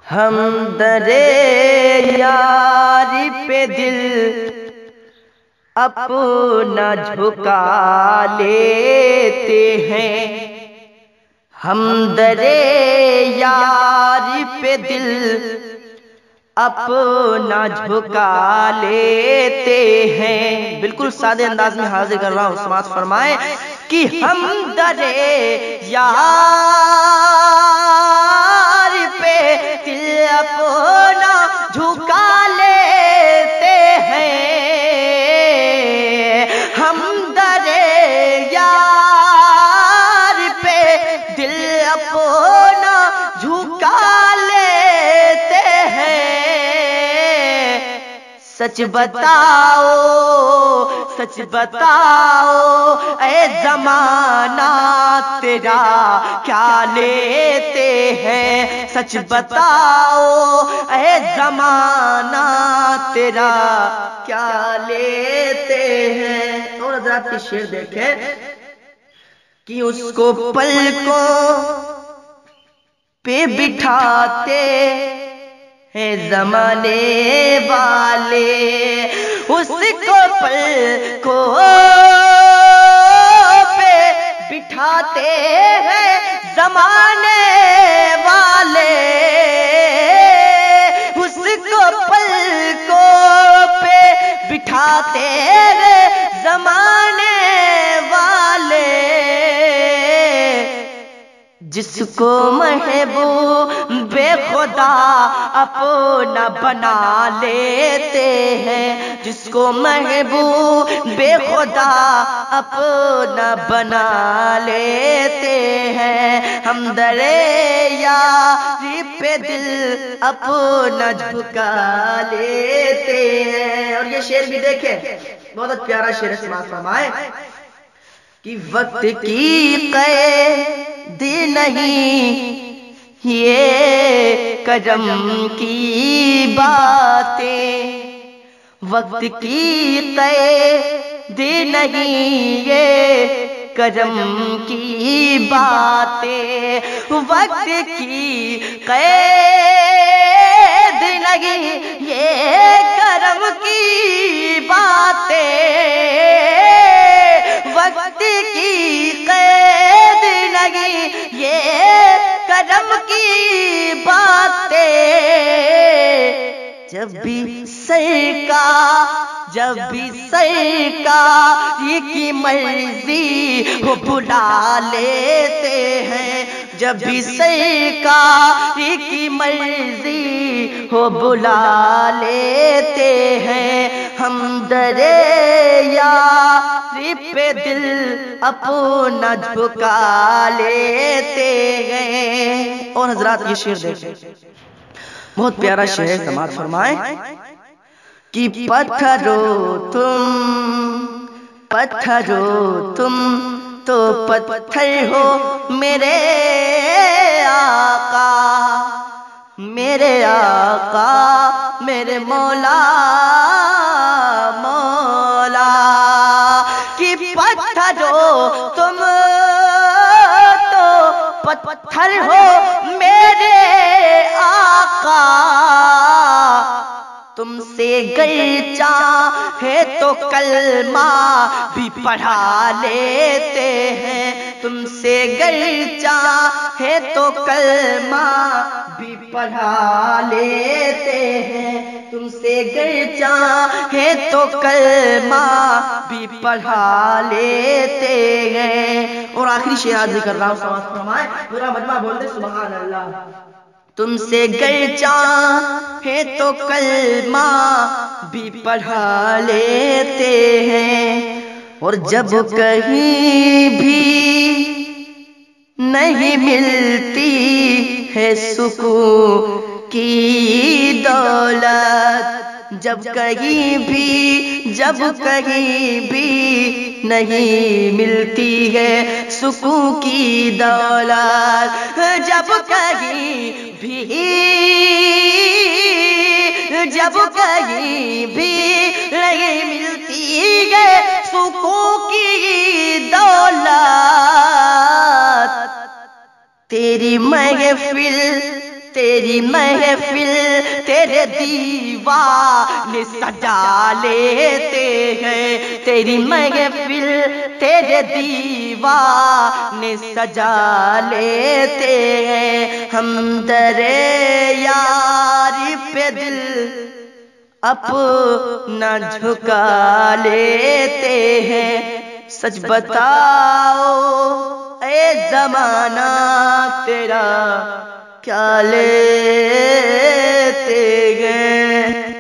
ہم درے یاری پہ دل اپنا جھکا لیتے ہیں، ہم درے یاری پہ دل اپنا جھکا لیتے ہیں۔ بالکل سادے انداز میں حاضر کر رہا ہوں، سماعت فرمائیں کہ ہم درے یاری پہ دل اپنا جھکا لیتے ہیں، ہم درے یاری پہ دل اپنا جھکا لیتے ہیں۔ سچ بتاؤ سچ بتاؤ اے زمانہ تیرا کیا لیتے ہیں، سچ بتاؤ اے زمانہ تیرا کیا لیتے ہیں۔ اور حضرات کی شعر دیکھیں کہ اس کو پلکوں پہ بٹھاتے ہیں زمانے والے، اس کو پلکوں پہ بٹھاتے ہیں زمانے والے، اس کو پلکوں پہ بٹھاتے ہیں زمانے والے، جس کو محبوب خدا اپنا بنا لیتے ہیں، جس کو محبوب خدا اپنا بنا لیتے ہیں، ہم درے یاری پہ دل اپنا جھکا لیتے ہیں۔ اور یہ شعر بھی دیکھیں، بہت پیارا شعر ہے، سماعت فرمائیں کہ وقت کی قید نہیں یہ کرم کی باتیں، وقت کی قید نہیں یہ کرم کی باتیں، وقت کی قید نہیں یہ کرم کی باتیں، وقت کی قید نہیں یہ کرم کی باتیں، جب بھی سرکار کی مرضی ہو بلا لیتے ہیں، جب بھی سرکار کی مرضی ہو بلا لیتے ہیں، ہم درے یاری پہ دل اپنا جھکا لیتے ہیں۔ اور حضرات یہ شعر دیکھیں، بہت پیارا شعر ہے، سماعت فرمائیں کہ پتھرو تم تو پتھر ہو میرے آقا، میرے آقا میرے مولا مولا، کہ پتھرو تم تو پتھر ہو میرے آقا، تم سے گر چاہے تو کلمہ بھی پڑھا لیتے ہیں، تم سے گر چاہے تو کلمہ بھی پڑھا لیتے ہیں، تم سے گر چاہے تو کلمہ بھی پڑھا لیتے ہیں۔ اور آخری شعر حاضر کر رہا ہوں، سماعت فرمائیں، پورا مجمع بول دے سبحان اللہ۔ تم سے گر چاہے تو کلمہ بھی پڑھا لیتے ہیں، اور جب کہیں بھی نہیں ملتی ہے سکون کی دولت، جب کہیں بھی نہیں ملتی ہے سکون کی دولت، جب کہیں بھی نہیں ملتی ہے سکون کی دولت، تیری محفل تیری محفل تیرے دیوانے سجا لیتے ہیں، تیری محفل تیرے دیوانے سجا لیتے ہیں، ہم در یاری پہ دل اپنا جھکا لیتے ہیں۔ سچ بتاؤ اے زمانہ تیرا کیا لیتے گئے؟